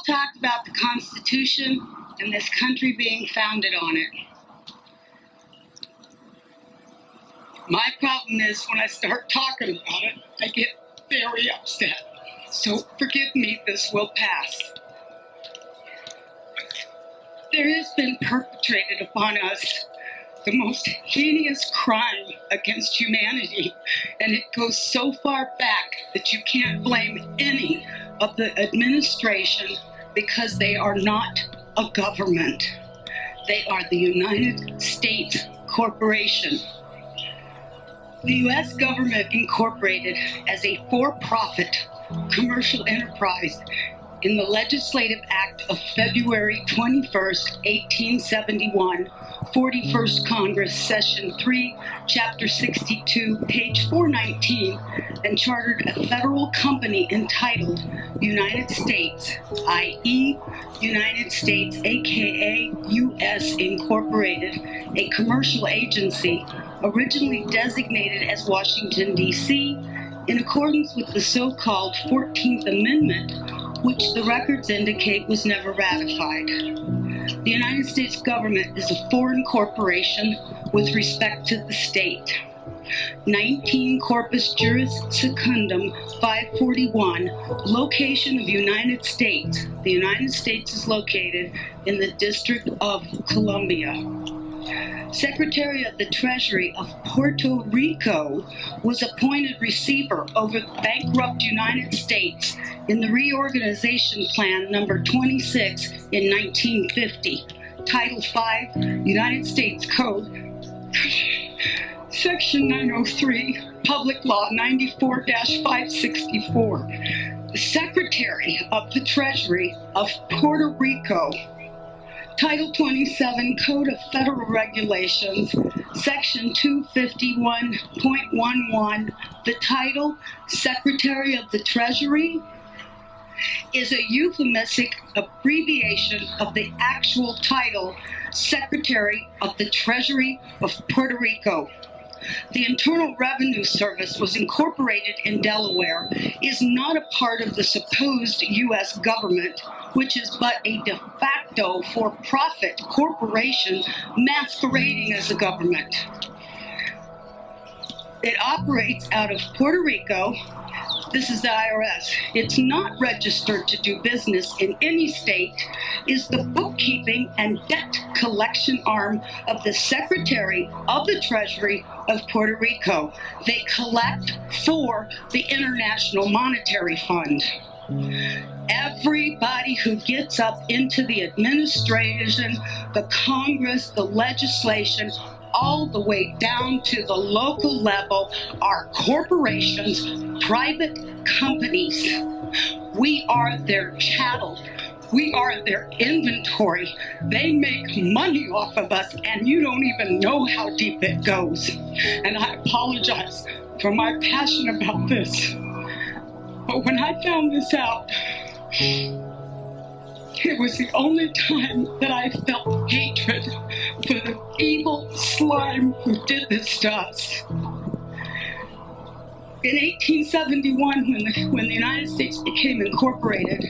talked about the Constitution and this country being founded on it. My problem is when I start talking about it, I get very upset. So forgive me, this will pass. There has been perpetrated upon us the most heinous crime against humanity, and it goes so far back that you can't blame any of the administration because they are not a government. They are the United States Corporation. The U.S. government incorporated as a for-profit commercial enterprise in the Legislative Act of February 21st, 1871, 41st Congress, Session 3, Chapter 62, page 419, and chartered a federal company entitled United States, i.e. United States, aka U.S. Incorporated, a commercial agency originally designated as Washington, D.C., in accordance with the so-called 14th Amendment, which the records indicate was never ratified. The United States government is a foreign corporation with respect to the state. 19 Corpus Juris Secundum 541, location of United States. The United States is located in the District of Columbia. Secretary of the Treasury of Puerto Rico was appointed receiver over the bankrupt United States in the Reorganization Plan number 26 in 1950. Title 5, United States Code, Section 903, Public Law 94-564. The Secretary of the Treasury of Puerto Rico, Title 27, Code of Federal Regulations, Section 251.11, the title, Secretary of the Treasury, is a euphemistic abbreviation of the actual title, Secretary of the Treasury of Puerto Rico. The Internal Revenue Service was incorporated in Delaware, is not a part of the supposed U.S. government, which is but a de facto for-profit corporation masquerading as a government. It operates out of Puerto Rico. This is the IRS. It's not registered to do business in any state, is the bookkeeping and debt collection arm of the Secretary of the Treasury of Puerto Rico. They collect for the International Monetary Fund. Everybody who gets up into the administration, the Congress, the legislation, all the way down to the local level are corporations, private companies. We are their chattel. We are their inventory. They make money off of us, and you don't even know how deep it goes. And I apologize for my passion about this. But when I found this out, it was the only time that I felt hatred for the evil slime who did this to us. In 1871, when the United States became incorporated,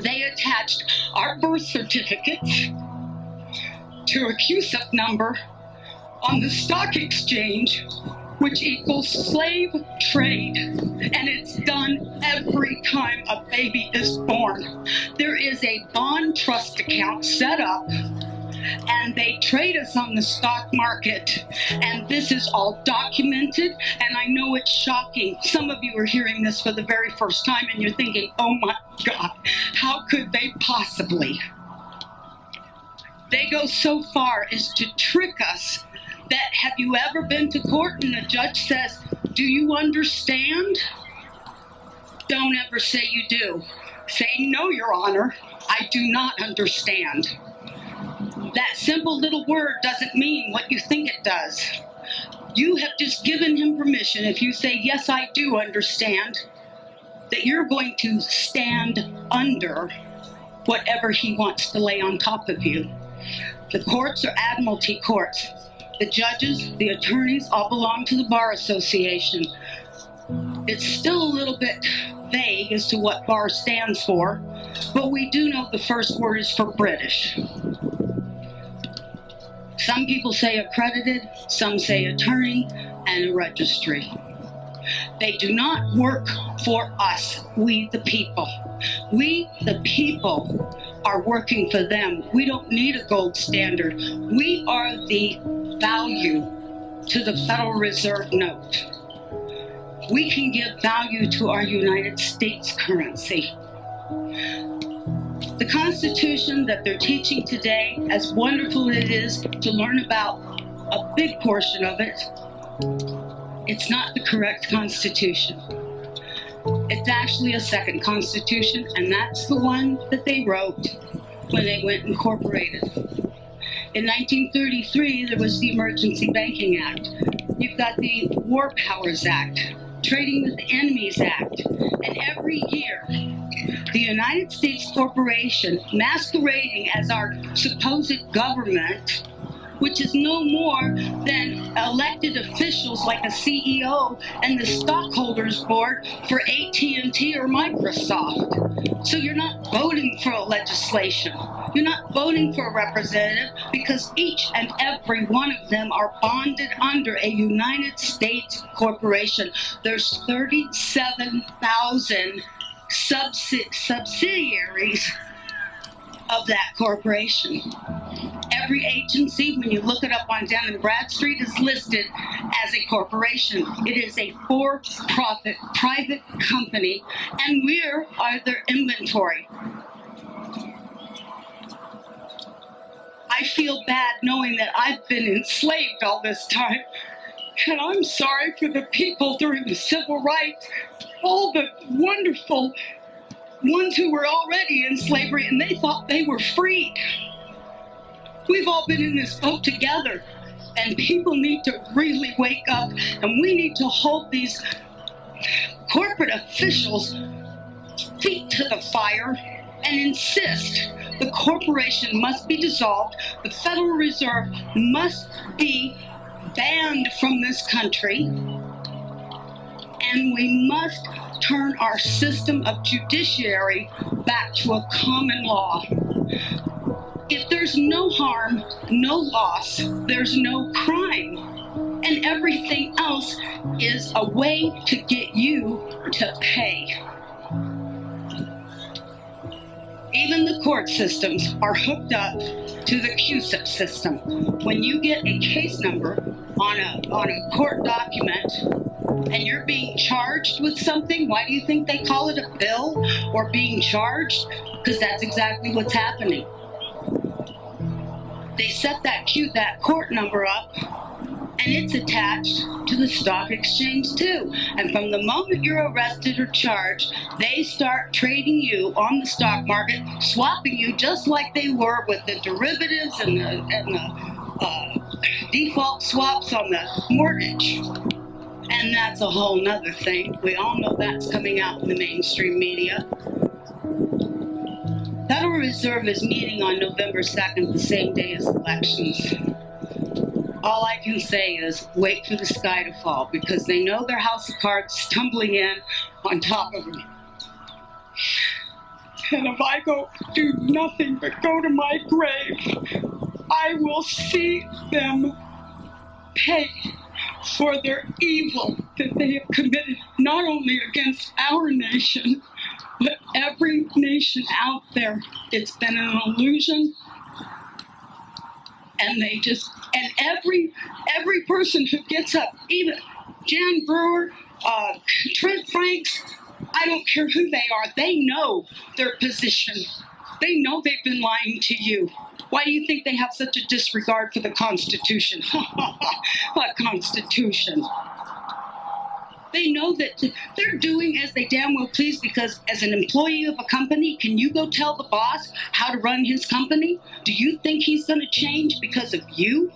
they attached our birth certificates to a CUSIP number on the stock exchange, which equals slave trade, and it's done every time a baby is born. There is a bond trust account set up, and they trade us on the stock market, and this is all documented, and I know it's shocking. Some of you are hearing this for the very first time, and you're thinking, oh my God, how could they possibly? They go so far as to trick us that, have you ever been to court and the judge says, do you understand? Don't ever say you do. Say, no, Your Honor, I do not understand. That simple little word doesn't mean what you think it does. You have just given him permission, if you say, yes, I do understand, that you're going to stand under whatever he wants to lay on top of you. The courts are admiralty courts. The judges, the attorneys, all belong to the Bar Association. It's still a little bit vague as to what BAR stands for, but we do know the first word is for British. Some people say accredited, some say attorney, and a registry. They do not work for us, we the people. We the people are working for them. We don't need a gold standard. We are the value to the Federal Reserve note. We can give value to our United States currency. The Constitution that they're teaching today, as wonderful it is to learn about a big portion of it, it's not the correct Constitution. It's actually a second Constitution, and that's the one that they wrote when they went incorporated. In 1933, there was the Emergency Banking Act. You've got the War Powers Act, Trading with Enemies Act, and every year, the United States Corporation, masquerading as our supposed government, which is no more than elected officials like a CEO and the stockholders board for AT&T or Microsoft. So you're not voting for a legislation. You're not voting for a representative because each and every one of them are bonded under a United States corporation. There's 37,000 subsidiaries of that corporation. Every agency, when you look it up on Dun & Bradstreet, is listed as a corporation. It is a for-profit private company, and we are their inventory. I feel bad knowing that I've been enslaved all this time, and I'm sorry for the people during the civil rights, all the wonderful ones who were already in slavery and they thought they were freed. We've all been in this boat together, and people need to really wake up, and we need to hold these corporate officials' feet to the fire and insist the corporation must be dissolved, the Federal Reserve must be banned from this country, and we must turn our system of judiciary back to a common law. If there's no harm, no loss, there's no crime. And everything else is a way to get you to pay. Even the court systems are hooked up to the QSIP system. When you get a case number on a court document and you're being charged with something, why do you think they call it a bill or being charged? Because that's exactly what's happening. They set that court number up, and it's attached to the stock exchange too. And from the moment you're arrested or charged, they start trading you on the stock market, swapping you just like they were with the derivatives and the default swaps on the mortgage. And that's a whole nother thing. We all know that's coming out in the mainstream media. Federal Reserve is meeting on November 2nd, the same day as elections. All I can say is wait for the sky to fall, because they know their house of cards is tumbling in on top of them. And if I do nothing but go to my grave, I will see them pay for their evil that they have committed, not only against our nation, but every nation out there. It's been an illusion, and every person who gets up, even Jan Brewer, Trent Franks, I don't care who they are, they know their position. They know they've been lying to you. Why do you think they have such a disregard for the Constitution? What Constitution? They know that they're doing as they damn well please, because as an employee of a company, can you go tell the boss how to run his company? Do you think he's going to change because of you?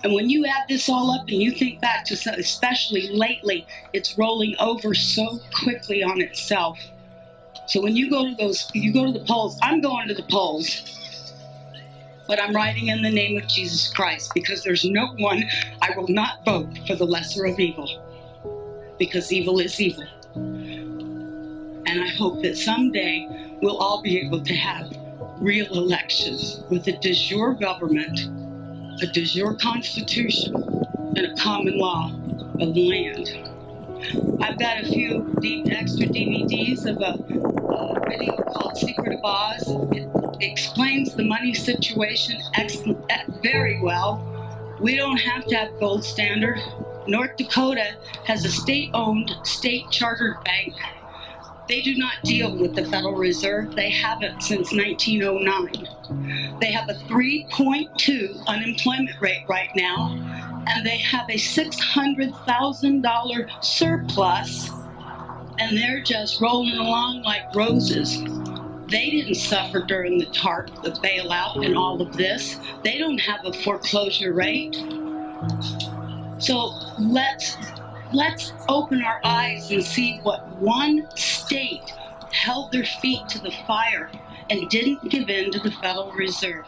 And when you add this all up and you think back to, especially lately, it's rolling over so quickly on itself. So when you go to the polls, I'm going to the polls, but I'm writing in the name of Jesus Christ, because there's no one, I will not vote for the lesser of evil, because evil is evil. And I hope that someday we'll all be able to have real elections with a de jure government, a de jure constitution, and a common law of the land. I've got a few extra DVDs of a video called Secret of Oz. It explains the money situation very well. We don't have to have gold standard. North Dakota has a state-owned, state-chartered bank. They do not deal with the Federal Reserve. They haven't since 1909. They have a 3.2 unemployment rate right now, and they have a $600,000 surplus, and they're just rolling along like roses. They didn't suffer during the TARP, the bailout, and all of this. They don't have a foreclosure rate. So let's open our eyes and see what one state held their feet to the fire and didn't give in to the Federal Reserve.